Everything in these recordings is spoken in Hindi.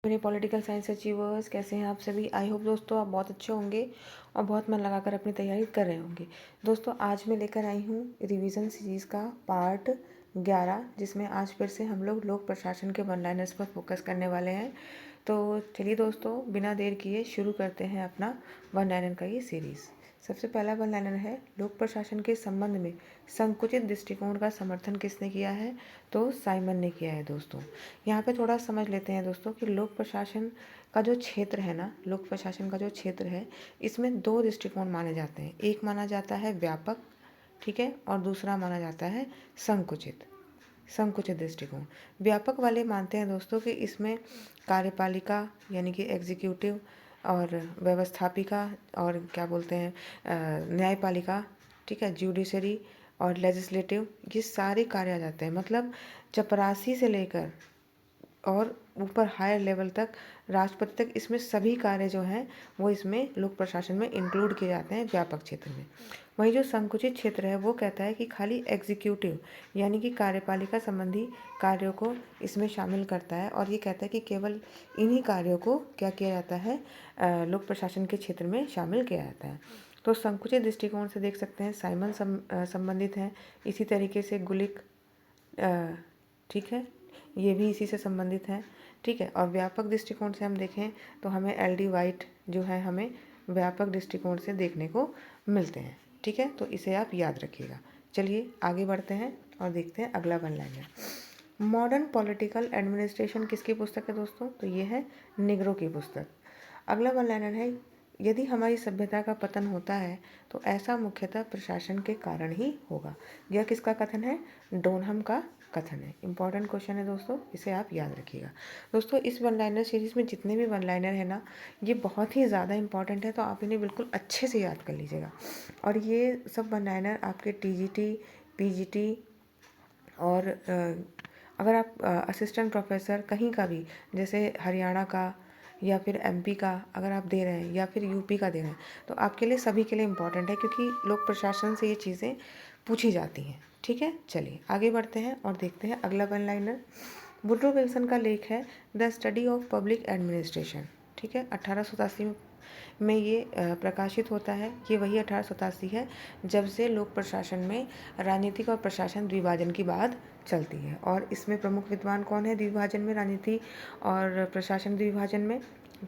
मेरे पॉलिटिकल साइंस अचीवर्स कैसे हैं आप सभी। आई होप दोस्तों आप बहुत अच्छे होंगे और बहुत मन लगाकर अपनी तैयारी कर रहे होंगे। दोस्तों आज मैं लेकर आई हूँ रिवीजन सीरीज़ का पार्ट 11, जिसमें आज फिर से हम लोग प्रशासन के वन लाइनर्स पर फोकस करने वाले हैं। तो चलिए दोस्तों बिना देर किए शुरू करते हैं अपना वन लाइनर का ये सीरीज़। सबसे पहला वन लाइनर है, लोक प्रशासन के संबंध में संकुचित दृष्टिकोण का समर्थन किसने किया है? तो साइमन ने किया है। दोस्तों यहाँ पे थोड़ा समझ लेते हैं दोस्तों कि लोक प्रशासन का जो क्षेत्र है ना, लोक प्रशासन का जो क्षेत्र है, इसमें दो दृष्टिकोण माने जाते हैं। एक माना जाता है व्यापक, ठीक है, और दूसरा माना जाता है संकुचित दृष्टिकोण। व्यापक वाले मानते हैं दोस्तों कि इसमें कार्यपालिका यानी कि एग्जीक्यूटिव और व्यवस्थापिका और क्या बोलते हैं न्यायपालिका, ठीक है, जुडिशरी और लेजिस्लेटिव, ये सारे कार्य आ जाते हैं। मतलब चपरासी से लेकर और ऊपर हायर लेवल तक, राष्ट्रपति तक, इसमें सभी कार्य जो हैं वो इसमें लोक प्रशासन में इंक्लूड किए जाते हैं व्यापक क्षेत्र में। वहीं जो संकुचित क्षेत्र है वो कहता है कि खाली एग्जीक्यूटिव यानी कि कार्यपालिका संबंधी कार्यों को इसमें शामिल करता है, और ये कहता है कि केवल इन्हीं कार्यों को क्या किया जाता है, लोक प्रशासन के क्षेत्र में शामिल किया जाता है। तो संकुचित दृष्टिकोण से देख सकते हैं साइमन संबंधित हैं, इसी तरीके से गुलिक, ठीक है, ये भी इसी से संबंधित हैं, ठीक है। और व्यापक दृष्टिकोण से हम देखें तो हमें एल.डी. वाइट जो है हमें व्यापक दृष्टिकोण से देखने को मिलते हैं, ठीक है। तो इसे आप याद रखिएगा। चलिए आगे बढ़ते हैं और देखते हैं अगला one liner. Modern political administration किसकी पुस्तक है दोस्तों? तो ये है निग्रो की पुस्तक। अगला वन लाइनर है, यदि हमारी सभ्यता का पतन होता है तो ऐसा मुख्यतः प्रशासन के कारण ही होगा। यह किसका कथन है? डोनहम का कथन है। इंपॉर्टेंट क्वेश्चन है दोस्तों, इसे आप याद रखिएगा। दोस्तों इस वन लाइनर सीरीज़ में जितने भी वन लाइनर है ना, ये बहुत ही ज़्यादा इंपॉर्टेंट है, तो आप इन्हें बिल्कुल अच्छे से याद कर लीजिएगा। और ये सब वन लाइनर आपके टीजीटी, पीजीटी और अगर आप असिस्टेंट प्रोफेसर कहीं का भी, जैसे हरियाणा का या फिर एमपी का अगर आप दे रहे हैं या फिर यूपी का दे रहे हैं, तो आपके लिए सभी के लिए इम्पॉर्टेंट है, क्योंकि लोक प्रशासन से ये चीज़ें पूछी जाती हैं, ठीक है। चलिए आगे बढ़ते हैं और देखते हैं अगला वन लाइनर। वुड्रो विल्सन का लेख है the study of public administration, ठीक है। 1887 में ये प्रकाशित होता है। ये वही 1887 है जब से लोक प्रशासन में राजनीतिक और प्रशासन द्विभाजन की बात चलती है। और इसमें प्रमुख विद्वान कौन है द्विभाजन में, राजनीति और प्रशासन द्विभाजन में?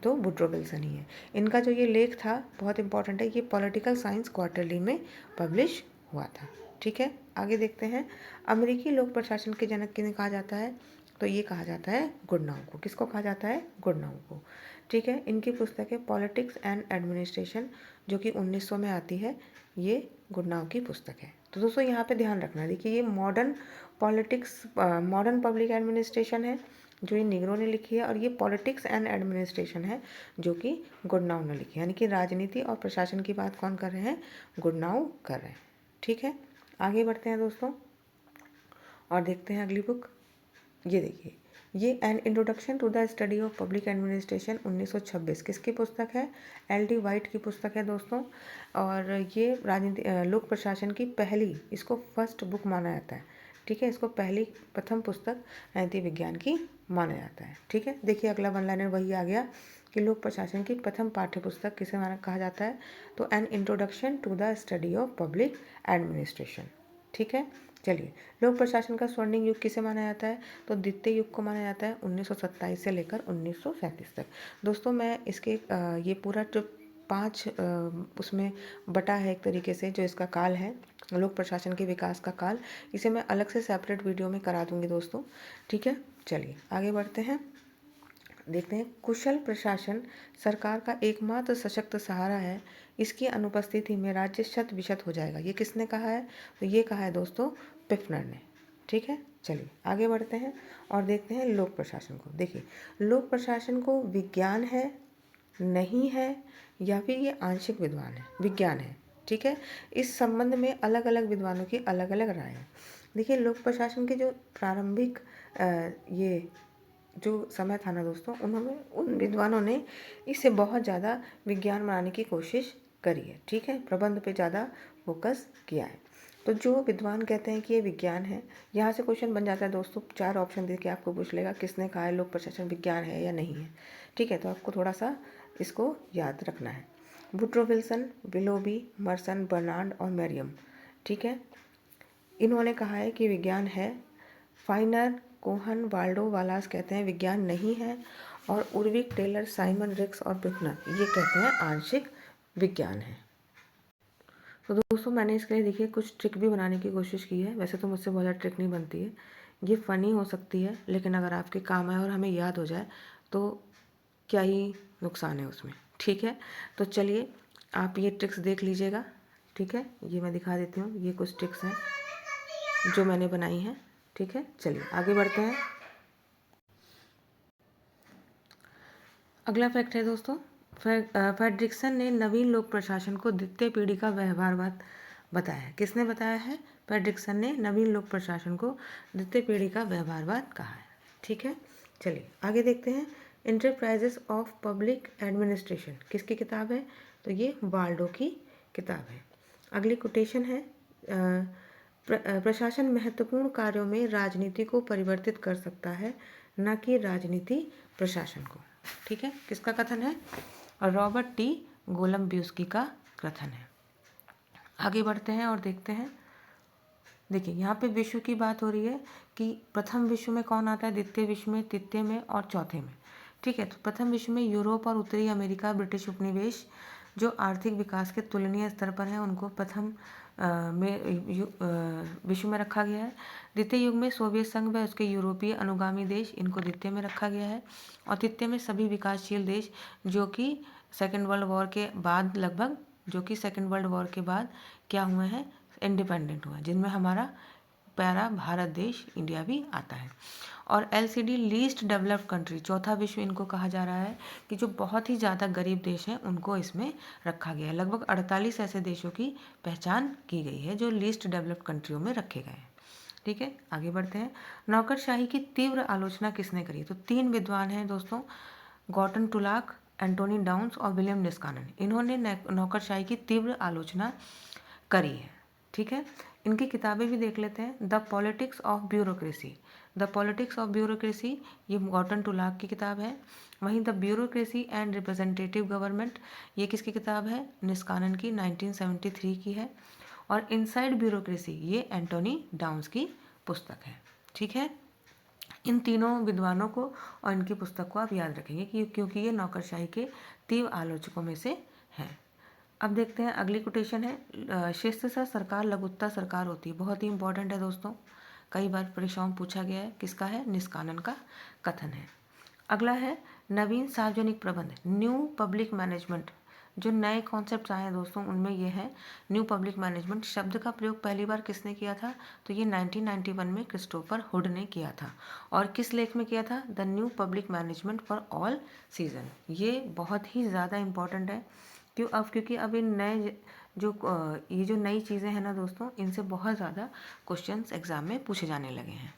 तो वुड्रो विल्सन ही है। इनका जो ये लेख था बहुत इंपॉर्टेंट है, ये पॉलिटिकल साइंस क्वार्टरली में पब्लिश हुआ था, ठीक है। आगे देखते हैं। अमेरिकी लोक प्रशासन के जनक किन्हें कहा जाता है? तो ये कहा जाता है गुडनाउ को। किसको कहा जाता है? गुडनाउ को, ठीक है। इनकी पुस्तक है पॉलिटिक्स एंड एडमिनिस्ट्रेशन, जो कि 1900 में आती है। ये गुडनाउ की पुस्तक है। तो दोस्तों यहाँ पे ध्यान रखना, देखिए ये मॉडर्न पब्लिक एडमिनिस्ट्रेशन है जो ये निग्रो ने लिखी है, और ये पॉलिटिक्स एंड एडमिनिस्ट्रेशन है जो कि गुडनाउ ने लिखी है। यानी कि राजनीति और प्रशासन की बात कौन कर रहे हैं? गुडनाउ कर रहे हैं, ठीक है। आगे बढ़ते हैं दोस्तों और देखते हैं अगली बुक। ये देखिए, ये an introduction to the study of public administration 1926 किसकी पुस्तक है? एल.डी. वाइट की पुस्तक है दोस्तों। और ये राजनीति लोक प्रशासन की पहली, इसको फर्स्ट बुक माना जाता है, ठीक है। इसको प्रथम पुस्तक नीति विज्ञान की माना जाता है, ठीक है। देखिए अगला वन लाइनर वही आ गया कि लोक प्रशासन की प्रथम पाठ्य पुस्तक किसे माना कहा जाता है? तो an introduction to the study of public administration, ठीक है। चलिए, लोक प्रशासन का स्वर्णिम युग किसे माना जाता है? तो द्वितीय युग को माना जाता है 1927 से लेकर 1937 तक। दोस्तों मैं इसके ये पूरा जो 5 उसमें बटा है एक तरीके से, जो इसका काल है लोक प्रशासन के विकास का काल, इसे मैं अलग से सेपरेट वीडियो में करा दूंगी दोस्तों, ठीक है। चलिए आगे बढ़ते हैं, देखते हैं। कुशल प्रशासन सरकार का एकमात्र सशक्त सहारा है, इसकी अनुपस्थिति में राज्य शत विशत हो जाएगा। ये किसने कहा है? तो ये कहा है दोस्तों पिफनर ने, ठीक है। चलिए आगे बढ़ते हैं और देखते हैं लोक प्रशासन को। देखिए लोक प्रशासन को विज्ञान है, नहीं है, या फिर ये आंशिक विज्ञान है, ठीक है। इस संबंध में अलग अलग विद्वानों की अलग अलग राय है। देखिए लोक प्रशासन के जो प्रारंभिक ये जो समय था ना दोस्तों, उन विद्वानों ने इसे बहुत ज़्यादा विज्ञान बनाने की कोशिश करी है, ठीक है। प्रबंध पे ज़्यादा फोकस किया है। तो जो विद्वान कहते हैं कि ये विज्ञान है, यहाँ से क्वेश्चन बन जाता है दोस्तों, 4 ऑप्शन दे के आपको पूछ लेगा किसने कहा है लोक प्रशासन विज्ञान है या नहीं है। ठीक है, तो आपको थोड़ा सा इसको याद रखना है। वुड्रो विल्सन, विलोबी, मर्सन, बर्नार्ड और मैरियम, ठीक है, इन्होंने कहा है कि विज्ञान है। फाइनर, कोहन, वाल्डो, वालास कहते हैं विज्ञान नहीं है। और उर्विक, टेलर, साइमन, रिक्स और ब्रुकनर ये कहते हैं आंशिक विज्ञान है। तो दोस्तों मैंने इसके लिए देखिए कुछ ट्रिक भी बनाने की कोशिश की है। वैसे तो मुझसे बहुत ज़्यादा ट्रिक नहीं बनती है, ये फ़नी हो सकती है, लेकिन अगर आपके काम आए और हमें याद हो जाए तो क्या ही नुकसान है उसमें। ठीक है, तो चलिए आप ये ट्रिक्स देख लीजिएगा। ठीक है, ये मैं दिखा देती हूँ, ये कुछ ट्रिक्स हैं जो मैंने बनाई हैं। ठीक है, चलिए आगे बढ़ते हैं। अगला फैक्ट है दोस्तों, फ्रेडरिक्सन ने नवीन लोक प्रशासन को द्वितीय पीढ़ी का व्यवहारवाद बताया है। किसने बताया है? फ्रेडरिक्सन ने नवीन लोक प्रशासन को द्वितीय पीढ़ी का व्यवहारवाद कहा है। ठीक है, चलिए आगे देखते हैं। इंटरप्राइजेस ऑफ पब्लिक एडमिनिस्ट्रेशन किसकी किताब है? तो ये वाल्डो की किताब है। अगली कोटेशन है, प्रशासन महत्वपूर्ण कार्यों में राजनीति को परिवर्तित कर सकता है, न कि राजनीति प्रशासन को। ठीक है, किसका कथन है? रॉबर्ट टी गोलम्ब्यूस्की का कथन है। आगे बढ़ते हैं और देखते हैं। देखिए यहाँ पे विश्व की बात हो रही है कि प्रथम विश्व में कौन आता है, द्वितीय विश्व में, तृतीय में और चौथे में। ठीक है, तो प्रथम विश्व में यूरोप और उत्तरी अमेरिका ब्रिटिश उपनिवेश जो आर्थिक विकास के तुलनीय स्तर पर हैं उनको प्रथम विश्व में रखा गया है। द्वितीय युग में सोवियत संघ व उसके यूरोपीय अनुगामी देश, इनको द्वितीय में रखा गया है। और तृतीय में सभी विकासशील देश जो कि सेकेंड वर्ल्ड वॉर के बाद लगभग, जो कि सेकेंड वर्ल्ड वॉर के बाद क्या हुए हैं, इंडिपेंडेंट हुआ, जिनमें हमारा प्यारा भारत देश इंडिया भी आता है। और LCD लीस्ट डेवलप्ड कंट्री, चौथा विश्व इनको कहा जा रहा है कि जो बहुत ही ज़्यादा गरीब देश हैं उनको इसमें रखा गया है। लगभग 48 ऐसे देशों की पहचान की गई है जो लीस्ट डेवलप्ड कंट्रियों में रखे गए हैं। ठीक है, आगे बढ़ते हैं। नौकरशाही की तीव्र आलोचना किसने करी? तो 3 विद्वान हैं दोस्तों, गॉर्टन टुलाक, एंटोनी डाउन्स और विलियम निस्कानन। इन्होंने नौकरशाही की तीव्र आलोचना करी है। ठीक है, इनकी किताबें भी देख लेते हैं। The politics of bureaucracy, the politics of bureaucracy ये गॉर्टन टुलाक की किताब है। वहीं the bureaucracy and representative government ये किसकी किताब है? निस्कानन की, 1973 की है। और इनसाइड ब्यूरोक्रेसी ये एंटोनी डाउन्स की पुस्तक है। ठीक है, इन तीनों विद्वानों को और इनकी पुस्तक को आप याद रखेंगे क्योंकि ये नौकरशाही के तीव्र आलोचकों में से हैं। अब देखते हैं अगली कोटेशन है, शिस्तता सरकार लघुता सरकार होती है। बहुत ही इंपॉर्टेंट है दोस्तों, कई बार परीक्षाओं में पूछा गया है। किसका है? निस्कानन का कथन है। अगला है नवीन सार्वजनिक प्रबंध, न्यू पब्लिक मैनेजमेंट। जो नए कॉन्सेप्ट आए हैं दोस्तों उनमें ये है न्यू पब्लिक मैनेजमेंट। शब्द का प्रयोग पहली बार किसने किया था? तो ये 1991 में क्रिस्टोफर हुड ने किया था। और किस लेख में किया था? The new public management for all season. ये बहुत ही ज़्यादा इम्पॉर्टेंट है क्योंकि अब इन नए ये जो नई चीज़ें हैं ना दोस्तों, इनसे बहुत ज़्यादा क्वेश्चंस एग्जाम में पूछे जाने लगे हैं।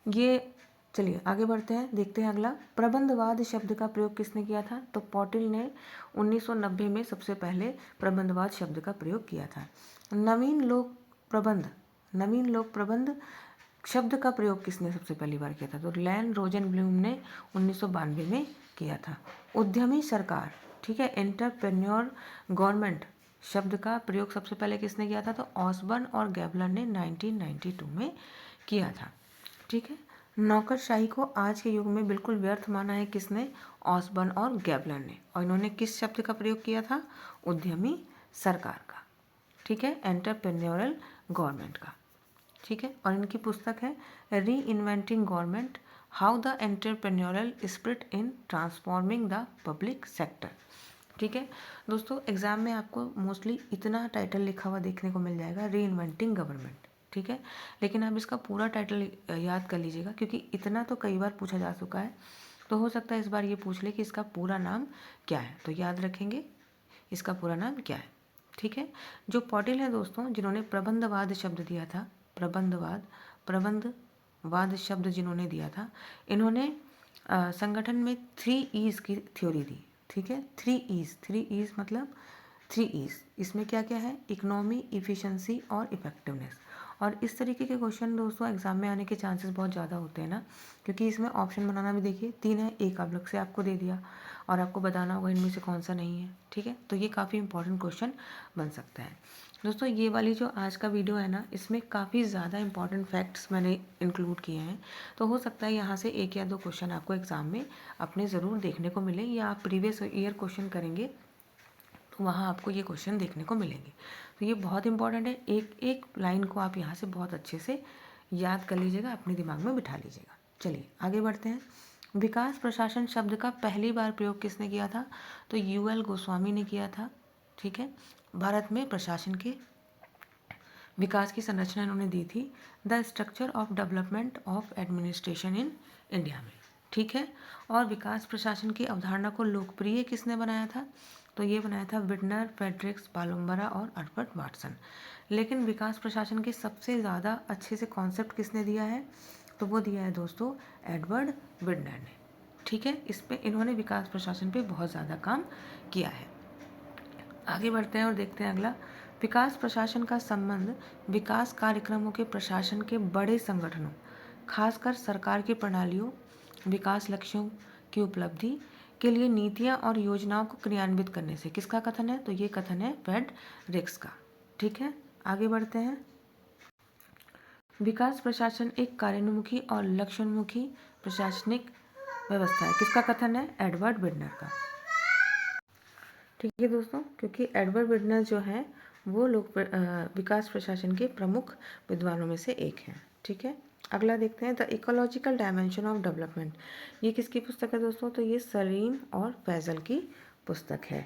ये चलिए आगे बढ़ते हैं, देखते हैं अगला। प्रबंधवाद शब्द का प्रयोग किसने किया था? तो पॉटिल ने 1990 में सबसे पहले प्रबंधवाद शब्द का प्रयोग किया था। नवीन लोक प्रबंध शब्द का प्रयोग किसने सबसे पहली बार किया था? तो लैन रोजनब्लूम ने 1992 में किया था। उद्यमी सरकार, ठीक है, एंटरप्रेन्योर गवर्नमेंट शब्द का प्रयोग सबसे पहले किसने किया था? तो ऑसबर्न और गैबलर ने 1992 में किया था। ठीक है, नौकरशाही को आज के युग में बिल्कुल व्यर्थ माना है किसने? ऑसबर्न और गैबलर ने। और इन्होंने किस शब्द का प्रयोग किया था? उद्यमी सरकार का। ठीक है, एंटरप्रेन्योरल गवर्नमेंट का। ठीक है, और इनकी पुस्तक है री inventing government, how the entrepreneurial spirit in transforming the public sector. ठीक है दोस्तों, एग्जाम में आपको मोस्टली इतना टाइटल लिखा हुआ देखने को मिल जाएगा, री इन्वेंटिंग गवर्नमेंट। ठीक है, लेकिन आप इसका पूरा टाइटल याद कर लीजिएगा क्योंकि इतना तो कई बार पूछा जा चुका है, तो हो सकता है इस बार ये पूछ ले कि इसका पूरा नाम क्या है, तो याद रखेंगे इसका पूरा नाम क्या है। ठीक है, जो पॉटिल है दोस्तों जिन्होंने प्रबंधवाद शब्द दिया था, प्रबंधवाद शब्द जिन्होंने दिया था, इन्होंने संगठन में 3 E's की थ्योरी दी। ठीक है, 3 E's मतलब 3 ईज। इसमें क्या क्या है, इकोनॉमी, इफ़िशेंसी और इफेक्टिवनेस। और इस तरीके के क्वेश्चन दोस्तों एग्जाम में आने के चांसेस बहुत ज़्यादा होते हैं ना, क्योंकि इसमें ऑप्शन बनाना भी देखिए 3 है, एक अलग से आपको दे दिया और आपको बताना होगा इनमें से कौन सा नहीं है। ठीक है, तो ये काफ़ी इंपॉर्टेंट क्वेश्चन बन सकता है। दोस्तों ये वाली जो आज का वीडियो है ना, इसमें काफ़ी ज़्यादा इंपॉर्टेंट फैक्ट्स मैंने इंक्लूड किए हैं, तो हो सकता है यहाँ से 1 या 2 क्वेश्चन आपको एग्ज़ाम में अपने ज़रूर देखने को मिले, या आप प्रीवियस ईयर क्वेश्चन करेंगे तो वहाँ आपको ये क्वेश्चन देखने को मिलेंगे। तो ये बहुत इंपॉर्टेंट है, एक एक लाइन को आप यहाँ से बहुत अच्छे से याद कर लीजिएगा, अपने दिमाग में बिठा लीजिएगा। चलिए आगे बढ़ते हैं। विकास प्रशासन शब्द का पहली बार प्रयोग किसने किया था, तो UL गोस्वामी ने किया था। ठीक है, भारत में प्रशासन के विकास की संरचना इन्होंने दी थी, the structure of development of administration in India में। ठीक है, और विकास प्रशासन की अवधारणा को लोकप्रिय किसने बनाया था, तो ये बनाया था विडनर, फ्रेडरिक्स, पालोम्बरा और अल्बर्ट वाटसन। लेकिन विकास प्रशासन के सबसे ज़्यादा अच्छे से कॉन्सेप्ट किसने दिया है, तो वो दिया है दोस्तों एडवर्ड विडनर ने। ठीक है, इस पे इन्होंने विकास प्रशासन पे बहुत ज़्यादा काम किया है। आगे बढ़ते हैं और देखते हैं अगला। विकास प्रशासन का संबंध विकास कार्यक्रमों के प्रशासन के बड़े संगठनों, खासकर सरकार की प्रणालियों, विकास लक्ष्यों की उपलब्धि के लिए नीतियां और योजनाओं को क्रियान्वित करने से, किसका कथन है, तो ये कथन है फ्रेडरिक्स का। ठीक है, आगे बढ़ते हैं। विकास प्रशासन एक कार्योन्मुखी और लक्ष्योन्मुखी प्रशासनिक व्यवस्था है, किसका कथन है, एडवर्ड विडनर का। ठीक है दोस्तों, क्योंकि एडवर्ड विडनर जो है वो लोग विकास प्रशासन के प्रमुख विद्वानों में से एक हैं। ठीक है, अगला देखते हैं, the ecological dimension of development. ये किसकी पुस्तक है दोस्तों, तो ये सलीम और फैजल की पुस्तक है।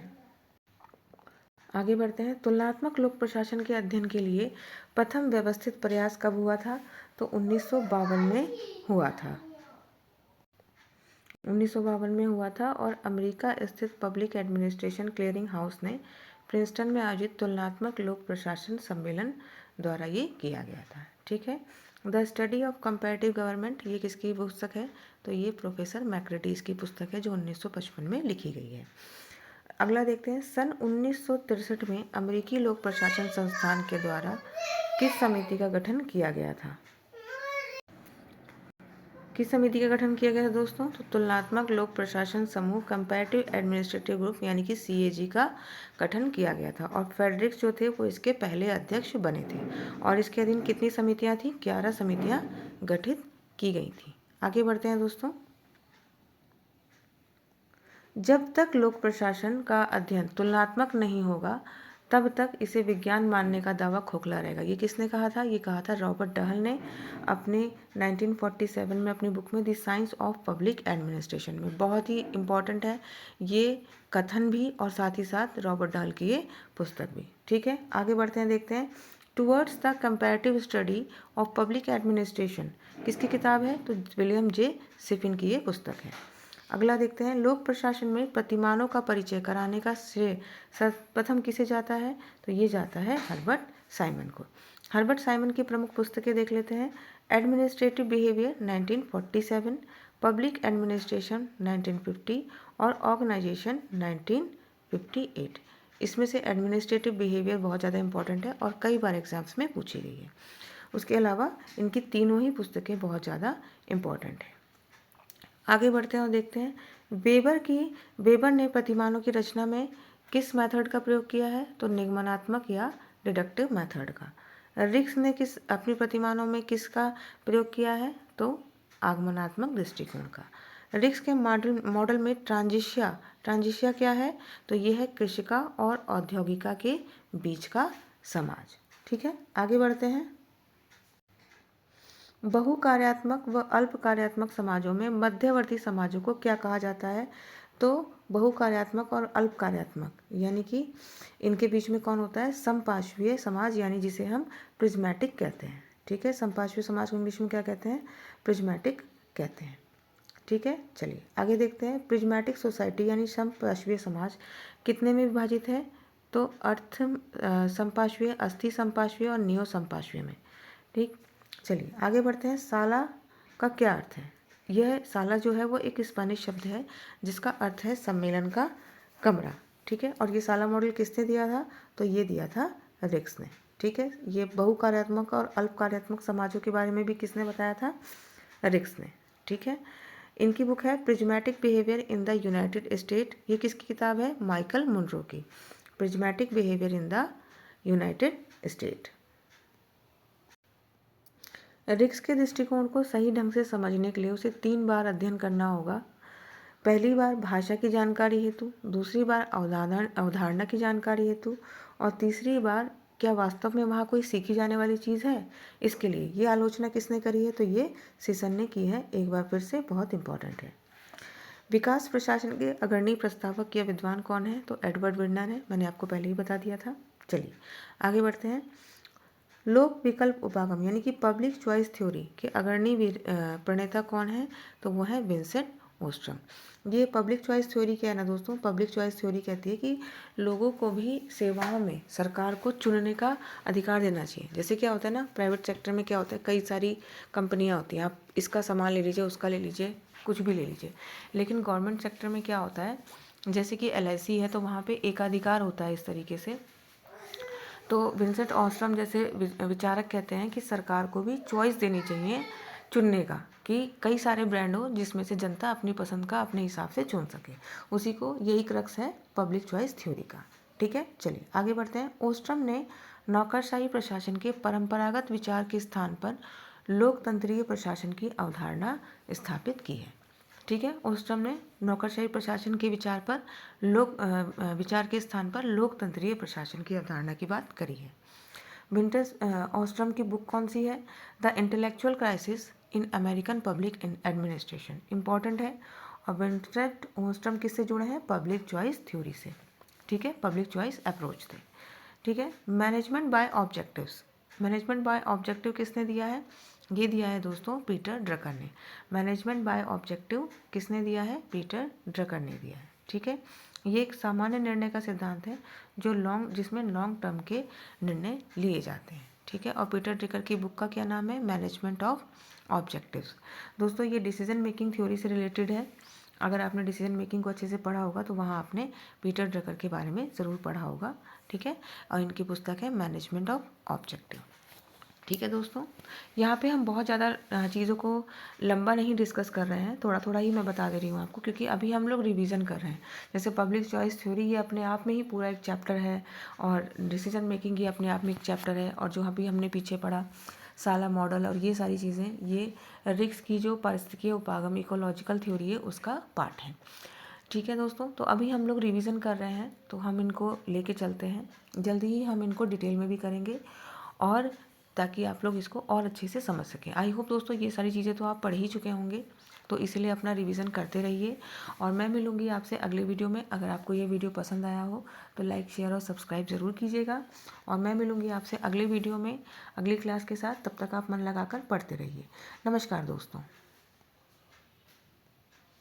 आगे बढ़ते हैं। तुलनात्मक लोक प्रशासन के अध्ययन के लिए प्रथम व्यवस्थित प्रयास कब हुआ था, तो 1952 में हुआ था। 1952 में हुआ था, और अमेरिका स्थित पब्लिक एडमिनिस्ट्रेशन क्लियरिंग हाउस ने प्रिंसटन में आयोजित तुलनात्मक लोक प्रशासन सम्मेलन द्वारा ये किया गया था। ठीक है, the study of comparative government, ये किसकी पुस्तक है, तो ये प्रोफेसर मैक्रेटिस की पुस्तक है, जो 1955 में लिखी गई है। अगला देखते हैं, सन 1963 में अमेरिकी लोक प्रशासन संस्थान के द्वारा किस समिति का गठन किया गया था, किस समिति का गठन किया गया था दोस्तों, तो तुलनात्मक लोक प्रशासन समूह, कंपैरेटिव एडमिनिस्ट्रेटिव ग्रुप यानी कि CAG का गठन किया गया था, और फ्रेडरिक्स जो थे वो इसके पहले अध्यक्ष बने थे। और इसके अधीन कितनी समितियां थी, 11 समितियां गठित की गई थी। आगे बढ़ते हैं दोस्तों। जब तक लोक प्रशासन का अध्ययन तुलनात्मक नहीं होगा तब तक इसे विज्ञान मानने का दावा खोखला रहेगा। ये किसने कहा था, ये कहा था रॉबर्ट डहल ने अपने 1947 में अपनी बुक में the science of public administration में। बहुत ही इम्पॉर्टेंट है ये कथन भी, और साथ ही साथ रॉबर्ट डहल की ये पुस्तक भी। ठीक है, आगे बढ़ते हैं, देखते हैं। Towards the comparative study of public administration किसकी किताब है, तो विलियम जे सिफिन की ये पुस्तक है। अगला देखते हैं, लोक प्रशासन में प्रतिमानों का परिचय कराने का श्रेय सर्वप्रथम किसे जाता है, तो ये जाता है हर्बर्ट साइमन को। हर्बर्ट साइमन की प्रमुख पुस्तकें देख लेते हैं। एडमिनिस्ट्रेटिव बिहेवियर 1947, पब्लिक एडमिनिस्ट्रेशन 1950 और ऑर्गेनाइजेशन 1958। इसमें से एडमिनिस्ट्रेटिव बिहेवियर बहुत ज़्यादा इंपॉर्टेंट है और कई बार एग्जाम्स में पूछी गई है। उसके अलावा इनकी तीनों ही पुस्तकें बहुत ज़्यादा इम्पॉर्टेंट है। आगे बढ़ते हैं और देखते हैं, वेबर ने प्रतिमानों की रचना में किस मेथड का प्रयोग किया है, तो निगमनात्मक या डिडक्टिव मेथड का। रिक्स ने किस अपनी प्रतिमानों में किसका प्रयोग किया है, तो आगमनात्मक दृष्टिकोण का। रिक्स के मॉडल में ट्रांजिशिया क्या है, तो यह है कृषिका और औद्योगिका के बीच का समाज। ठीक है, आगे बढ़ते हैं। बहुकार्यात्मक व अल्प कार्यात्मक समाजों में मध्यवर्ती समाजों को क्या कहा जाता है, तो बहुकार्यात्मक और अल्प कार्यात्मक यानी कि इनके बीच में कौन होता है, समपार्श्वीय समाज, यानी जिसे हम प्रिज्मेटिक कहते हैं। ठीक है, समपार्श्वीय समाज को इंग्लिश में क्या कहते हैं, प्रिज्मेटिक कहते हैं। ठीक है, चलिए आगे देखते हैं। प्रिज्मेटिक सोसाइटी यानी समपार्श्वीय समाज कितने में विभाजित है, तो अर्थ समपार्श्वीय, अस्थि समपार्श्वीय और नियो समपार्श्वीय में। ठीक, चलिए आगे बढ़ते हैं। साला का क्या अर्थ है, यह साला जो है वो एक स्पेनिश शब्द है जिसका अर्थ है सम्मेलन का कमरा। ठीक है। और ये साला मॉडल किसने दिया था? तो ये दिया था रिक्स ने, ठीक है। ये बहुकार्यात्मक और अल्प कार्यात्मक समाजों के बारे में भी किसने बताया था? रिक्स ने, ठीक है। इनकी बुक है prismatic behaviour in the United state. ये किसकी किताब है? माइकल मुनरो की, prismatic behaviour in the United state. रिक्स के दृष्टिकोण को सही ढंग से समझने के लिए उसे 3 बार अध्ययन करना होगा। पहली बार भाषा की जानकारी हेतु, दूसरी बार अवधारणा की जानकारी हेतु, और तीसरी बार क्या वास्तव में वहाँ कोई सीखी जाने वाली चीज़ है, इसके लिए। ये आलोचना किसने करी है? तो ये सीसन ने की है। एक बार फिर से बहुत इंपॉर्टेंट है। विकास प्रशासन के अग्रणी प्रस्तावक या विद्वान कौन है? तो एडवर्ड विर्नर है। मैंने आपको पहले ही बता दिया था। चलिए आगे बढ़ते हैं। लोक विकल्प उपागम यानी कि पब्लिक चॉइस थ्योरी के अग्रणी प्रणेता कौन है? तो वो है विंसेंट ओस्ट्रम। ये पब्लिक चॉइस थ्योरी क्या है ना दोस्तों? पब्लिक चॉइस थ्योरी कहती है कि लोगों को भी सेवाओं में सरकार को चुनने का अधिकार देना चाहिए। जैसे क्या होता है ना, प्राइवेट सेक्टर में क्या होता है, कई सारी कंपनियां होती हैं, आप इसका सामान ले लीजिए, उसका ले लीजिए, कुछ भी ले लीजिए। लेकिन गवर्नमेंट सेक्टर में क्या होता है, जैसे कि LIC है, तो वहाँ पे एकाधिकार होता है इस तरीके से। तो विंसेंट ऑस्ट्रम जैसे विचारक कहते हैं कि सरकार को भी चॉइस देनी चाहिए चुनने का, कि कई सारे ब्रांड हो जिसमें से जनता अपनी पसंद का अपने हिसाब से चुन सके। उसी को, यही क्रक्स है पब्लिक चॉइस थ्योरी का, ठीक है। चलिए आगे बढ़ते हैं। ओस्ट्रम ने नौकरशाही प्रशासन के परंपरागत विचार के स्थान पर लोकतंत्रीय प्रशासन की अवधारणा स्थापित की है, ठीक है। ओस्ट्रम ने नौकरशाही प्रशासन के विचार के स्थान पर लोकतंत्रीय प्रशासन की अवधारणा की बात करी है। विंटर्स ओस्ट्रम की बुक कौन सी है? The intellectual crisis in American public administration, important है। और विंसेंट ओस्ट्रम किससे जुड़े हैं? पब्लिक चॉइस थ्योरी से, ठीक है, पब्लिक चॉइस अप्रोच से, ठीक है। Management by objectives, management by objective किसने दिया है? ये दिया है दोस्तों पीटर ड्रकर ने। मैनेजमेंट बाय ऑब्जेक्टिव किसने दिया है? पीटर ड्रकर ने दिया है, ठीक है। ये एक सामान्य निर्णय का सिद्धांत है जिसमें लॉन्ग टर्म के निर्णय लिए जाते हैं, ठीक है। और पीटर ड्रकर की बुक का क्या नाम है? Management of objectives. दोस्तों ये डिसीजन मेकिंग थ्योरी से रिलेटेड है। अगर आपने डिसीजन मेकिंग को अच्छे से पढ़ा होगा तो वहाँ आपने पीटर ड्रकर के बारे में ज़रूर पढ़ा होगा, ठीक है। और इनकी पुस्तक है मैनेजमेंट ऑफ ऑब्जेक्टिव, ठीक है दोस्तों। यहाँ पे हम बहुत ज़्यादा चीज़ों को लंबा नहीं डिस्कस कर रहे हैं, थोड़ा थोड़ा ही मैं बता दे रही हूँ आपको, क्योंकि अभी हम लोग रिवीजन कर रहे हैं। जैसे पब्लिक चॉइस थ्योरी ये अपने आप में ही पूरा एक चैप्टर है, और डिसीजन मेकिंग ये अपने आप में एक चैप्टर है, और जो अभी हमने पीछे पढ़ा साला मॉडल और ये सारी चीज़ें, ये रिक्स की जो पारिस्थितिकीय उपागम इकोलॉजिकल थ्योरी है उसका पार्ट है, ठीक है दोस्तों। तो अभी हम लोग रिवीजन कर रहे हैं, तो हम इनको लेके चलते हैं। जल्दी ही हम इनको डिटेल में भी करेंगे, और ताकि आप लोग इसको और अच्छे से समझ सकें। आई होप दोस्तों ये सारी चीज़ें तो आप पढ़ ही चुके होंगे, तो इसलिए अपना रिवीजन करते रहिए। और मैं मिलूँगी आपसे अगले वीडियो में। अगर आपको ये वीडियो पसंद आया हो तो लाइक, शेयर और सब्सक्राइब ज़रूर कीजिएगा। और मैं मिलूँगी आपसे अगले वीडियो में अगली क्लास के साथ। तब तक आप मन लगाकर पढ़ते रहिए। नमस्कार दोस्तों।